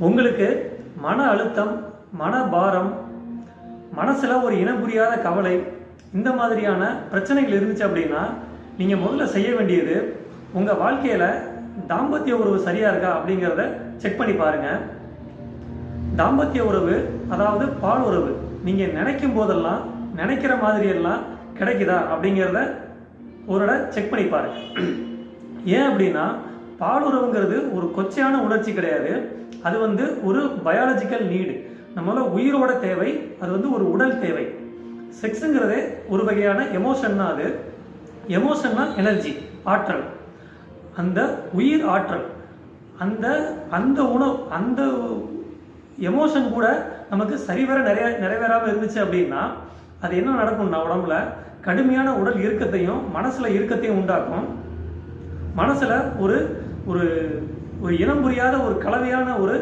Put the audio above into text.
உங்களுக்கு மன அழுத்தம், மனபாரம், மனசில் ஒரு இனம் புரியாத கவலை, இந்த மாதிரியான பிரச்சனைகள் இருந்துச்சு அப்படின்னா நீங்கள் முதல்ல செய்ய வேண்டியது உங்கள் வாழ்க்கையில் தாம்பத்திய உறவு சரியாக இருக்கா அப்படிங்கிறத செக் பண்ணி பாருங்கள். தாம்பத்திய உறவு, அதாவது பால் உறவு, நீங்கள் நினைக்கும் போதெல்லாம் நினைக்கிற மாதிரியெல்லாம் கிடைக்குதா அப்படிங்கிறத ஒரு செக் பண்ணி பாருங்க. ஏன் அப்படின்னா பால் உறவுங்கிறது ஒரு கொச்சையான உணர்ச்சி கிடையாது. அது ஒரு பயாலஜிக்கல் நீடு, நம்மளோட உயிரோட தேவை. அது ஒரு உடல் தேவை. செக்ஸுங்கிறதே ஒரு வகையான எமோஷன் தான். அது எமோஷன்னா எனர்ஜி, ஆற்றல், அந்த உயிர் ஆற்றல். அந்த உணவு, அந்த எமோஷன் கூட நமக்கு சரிவர நிறைவேறாமல் இருந்துச்சு அப்படின்னா அது என்ன நடக்கும்னா உடம்புல கடுமையான உடல் இறுக்கத்தையும் மனசுல இறுக்கத்தையும் உண்டாக்கும். மனசுல ஒரு ஒரு இனம் புரியாத ஒரு கலவையான ஒரு